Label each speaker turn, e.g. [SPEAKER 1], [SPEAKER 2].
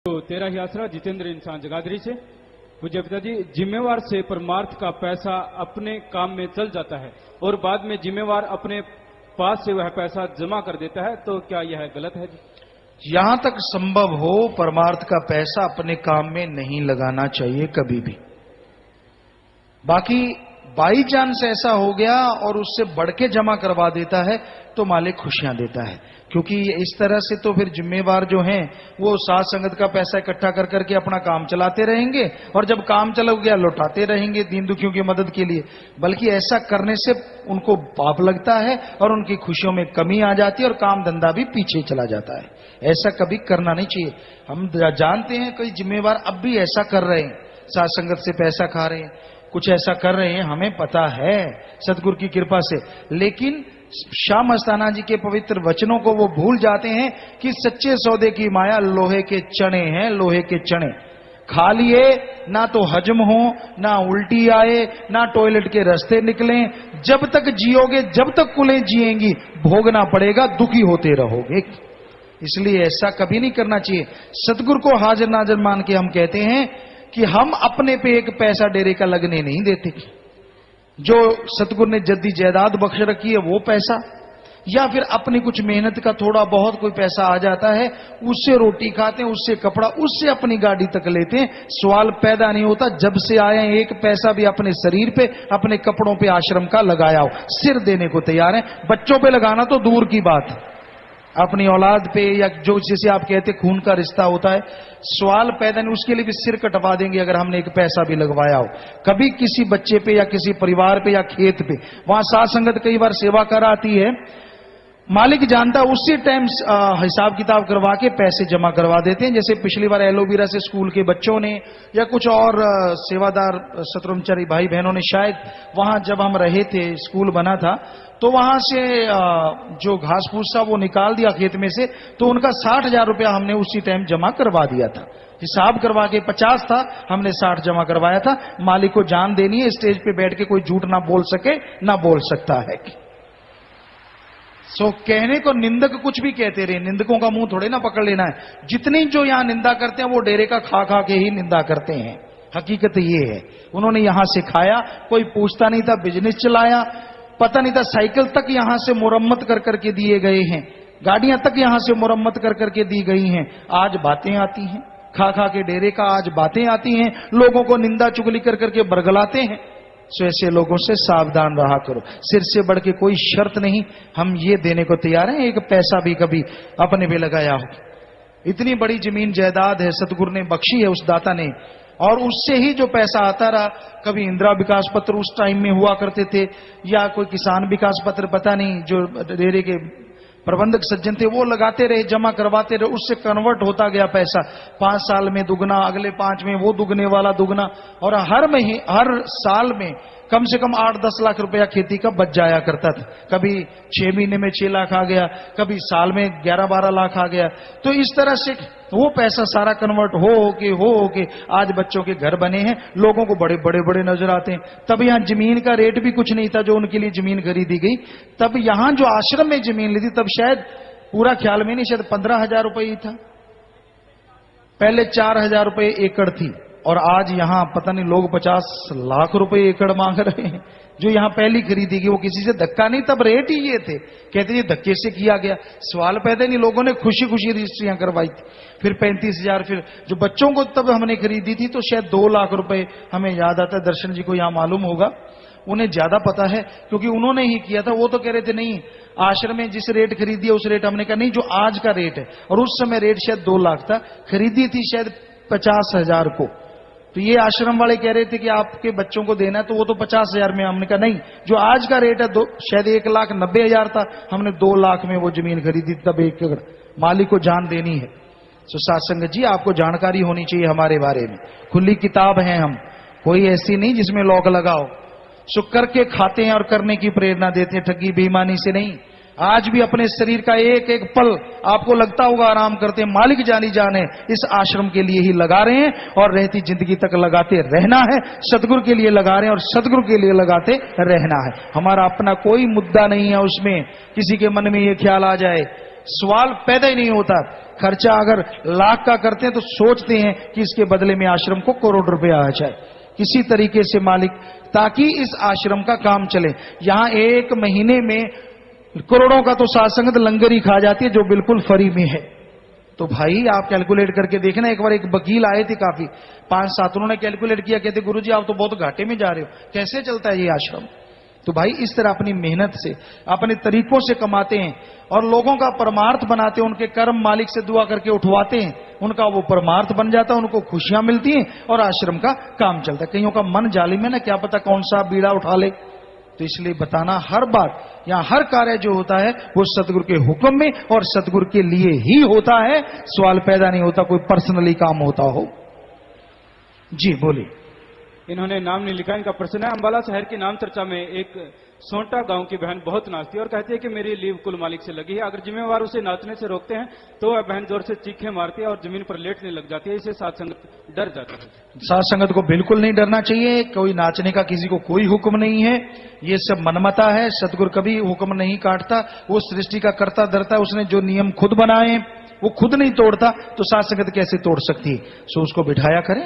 [SPEAKER 1] तो तेरा ही आसरा जितेंद्र इंसान जगाधरी से। पूज्य पिताजी, जिम्मेवार से परमार्थ का पैसा अपने काम में चल जाता है और बाद में जिम्मेवार अपने पास से वह पैसा जमा कर देता है, तो क्या यह गलत है जी?
[SPEAKER 2] यहां तक संभव हो परमार्थ का पैसा अपने काम में नहीं लगाना चाहिए कभी भी। बाकी बाई चांस ऐसा हो गया और उससे बढ़ के जमा करवा देता है तो मालिक खुशियां देता है, क्योंकि इस तरह से तो फिर जिम्मेवार जो हैं वो साथ संगत का पैसा इकट्ठा कर करके अपना काम चलाते रहेंगे और जब काम चल गया लौटाते रहेंगे दीन दुखियों की मदद के लिए। बल्कि ऐसा करने से उनको पाप लगता है और उनकी खुशियों में कमी आ जाती है और काम धंधा भी पीछे चला जाता है। ऐसा कभी करना नहीं चाहिए। हम जानते हैं कई जिम्मेवार अब भी ऐसा कर रहे हैं, साथ संगत से पैसा खा रहे हैं, कुछ ऐसा कर रहे हैं, हमें पता है सतगुरु की कृपा से। लेकिन श्याम मस्ताना जी के पवित्र वचनों को वो भूल जाते हैं कि सच्चे सौदे की माया लोहे के चने हैं, लोहे के चने। खा लिए ना तो हजम हो, ना उल्टी आए, ना टॉयलेट के रास्ते निकलें। जब तक जियोगे, जब तक कुलें जिएंगी, भोगना पड़ेगा, दुखी होते रहोगे। इसलिए ऐसा कभी नहीं करना चाहिए। सतगुरु को हाजिर नाजिर मान के हम कहते हैं कि हम अपने पे एक पैसा डेरे का लगने नहीं देते। जो सतगुरु ने जद्दी जायदाद बख्श रखी है वो पैसा, या फिर अपनी कुछ मेहनत का थोड़ा बहुत कोई पैसा आ जाता है, उससे रोटी खाते हैं, उससे कपड़ा, उससे अपनी गाड़ी तक लेते हैं। सवाल पैदा नहीं होता जब से आए एक पैसा भी अपने शरीर पे, अपने कपड़ों पे आश्रम का लगाया हो। सिर देने को तैयार है, बच्चों पे लगाना तो दूर की बात है, अपनी औलाद पे या जो जिसे आप कहते खून का रिश्ता होता है, सवाल पैदा नहीं, उसके लिए भी सिर कटवा देंगे अगर हमने एक पैसा भी लगवाया हो। कभी किसी बच्चे पे या किसी परिवार पे या खेत पे, वहां साथ संगत कई बार सेवा कराती है, मालिक जानता है, उसी टाइम हिसाब किताब करवा के पैसे जमा करवा देते हैं। जैसे पिछली बार एलोवीरा से स्कूल के बच्चों ने या कुछ और सेवादार सतरमचारी भाई बहनों ने, शायद वहां जब हम रहे थे, स्कूल बना था, तो वहां से जो घास फूस था वो निकाल दिया खेत में से, तो उनका 60,000 रुपया हमने उसी टाइम जमा करवा दिया था। हिसाब करवा के 50 था, हमने 60 जमा करवाया था। मालिक को जान देनी है, स्टेज पे बैठ के कोई झूठ ना बोल सके, ना बोल सकता है। सो कहने को निंदक कुछ भी कहते रहे, निंदकों का मुंह थोड़े ना पकड़ लेना है। जितनी जो यहां निंदा करते हैं वो डेरे का खा खा के ही निंदा करते हैं। हकीकत ये है, उन्होंने यहां से खाया, कोई पूछता नहीं था, बिजनेस चलाया, पता नहीं था, साइकिल तक यहां से मुरम्मत कर करके दिए गए हैं, गाड़ियां तक यहां से मुरम्मत कर करके दी गई हैं। आज बातें आती हैं, खा खा के डेरे का आज बातें आती हैं, लोगों को निंदा चुगली कर करके बरगलाते हैं। सो ऐसे लोगों से सावधान रहा करो। सिर से बढ़ के कोई शर्त नहीं, हम ये देने को तैयार हैं, एक पैसा भी कभी अपने पे लगाया हो। इतनी बड़ी जमीन जायदाद है, सतगुरु ने बख्शी है उस दाता ने, और उससे ही जो पैसा आता रहा। कभी इंदिरा विकास पत्र उस टाइम में हुआ करते थे, या कोई किसान विकास पत्र, पता नहीं, जो डेरे के प्रबंधक सज्जन थे वो लगाते रहे, जमा करवाते रहे, उससे कन्वर्ट होता गया पैसा। 5 साल में दुगना, अगले 5 में वो दुगने वाला दुगना, और हर साल में कम से कम 8-10 लाख रुपया खेती का बच जाया करता था। कभी 6 महीने में 6 लाख आ गया, कभी साल में 11-12 लाख आ गया। तो इस तरह से वो पैसा सारा कन्वर्ट हो के आज बच्चों के घर बने हैं, लोगों को बड़े बड़े बड़े नजर आते हैं। तब यहाँ जमीन का रेट भी कुछ नहीं था जो उनके लिए जमीन खरीदी गई। तब यहाँ जो आश्रम में जमीन ली थी, तब शायद पूरा ख्याल में नहीं, शायद 15,000 रुपये ही था, पहले 4,000 रुपये एकड़ थी, और आज यहां पता नहीं लोग 50 लाख रुपए एकड़ मांग रहे हैं। जो यहां पहली खरीदी गई वो किसी से धक्का नहीं, तब रेट ही ये थे, कहते ये धक्के से किया गया। सवाल पैदा नहीं, लोगों ने खुशी खुशी रजिस्ट्रियां करवाई थी। फिर 35,000, फिर जो बच्चों को तब हमने खरीदी थी तो शायद 2 लाख रुपए, हमें याद आता है, दर्शन जी को यहां मालूम होगा, उन्हें ज्यादा पता है क्योंकि उन्होंने ही किया था। वो तो कह रहे थे नहीं, आश्रम में जिस रेट खरीदी है उस रेट, हमने कहा नहीं, जो आज का रेट है, और उस समय रेट शायद 2 लाख था, खरीदी थी शायद 50,000 को। तो ये आश्रम वाले कह रहे थे कि आपके बच्चों को देना है तो वो तो 50,000 में, हमने कहा नहीं, जो आज का रेट है शायद 1,90,000 था, हमने 2 लाख में वो जमीन खरीदी तब एकड़। मालिक को जान देनी है। तो साथ संगत जी, आपको जानकारी होनी चाहिए हमारे बारे में, खुली किताब है हम, कोई ऐसी नहीं जिसमें लॉक लगाओ। सो करके खाते हैं और करने की प्रेरणा देते हैं, ठगी बेईमानी से नहीं। आज भी अपने शरीर का एक एक पल आपको लगता होगा आराम करते हैं, मालिक जानी जाने इस आश्रम के लिए ही लगा रहे हैं, और रहती जिंदगी तक लगाते रहना है। सतगुरु के लिए लगा रहे हैं और सतगुरु के लिए लगाते रहना है। हमारा अपना कोई मुद्दा नहीं है उसमें, किसी के मन में ये ख्याल आ जाए सवाल पैदा ही नहीं होता। खर्चा अगर लाख का करते हैं तो सोचते हैं कि इसके बदले में आश्रम को करोड़ रुपया आ जाए, किसी तरीके से मालिक, ताकि इस आश्रम का काम चले। यहां एक महीने में करोड़ों का तो साध संगत लंगर ही खा जाती है, जो बिल्कुल फ्री में है। तो भाई आप कैलकुलेट करके देखना। एक बार एक वकील आए थे, काफी 5-7, उन्होंने कैलकुलेट किया, कहते गुरुजी आप तो बहुत घाटे में जा रहे हो, कैसे चलता है ये आश्रम। तो भाई इस तरह अपनी मेहनत से, अपने तरीकों से कमाते हैं और लोगों का परमार्थ बनाते हैं, उनके कर्म मालिक से दुआ करके उठवाते हैं, उनका वो परमार्थ बन जाता है, उनको खुशियां मिलती हैं और आश्रम का काम चलता है। कईयों का मन जालिम है ना, क्या पता कौन सा बीड़ा उठा ले। तो इसलिए बताना, हर बात या हर कार्य जो होता है वो सतगुरु के हुक्म में और सतगुरु के लिए ही होता है। सवाल पैदा नहीं होता कोई पर्सनली काम होता हो। जी बोलिए।
[SPEAKER 1] इन्होंने नाम नहीं लिखा, इनका प्रश्न है, अंबाला शहर की नाम चर्चा में एक सोंटा गांव की बहन बहुत नाचती है और कहती है कि मेरी लीव कुल मालिक से लगी है। अगर जिम्मेवार उसे नाचने से रोकते हैं तो वह बहन जोर से चीखें मारती है और जमीन पर लेटने लग जाती है। इसे साध संगत डर जाता है।
[SPEAKER 2] साध संगत को बिल्कुल नहीं डरना चाहिए। कोई नाचने का किसी को कोई हुक्म नहीं है, ये सब मनमता है। सतगुरु कभी हुक्म नहीं काटता, वो सृष्टि का करता धरता है। उसने जो नियम खुद बनाए वो खुद नहीं तोड़ता, तो साध संगत कैसे तोड़ सकती है। सो उसको बिठाया करें।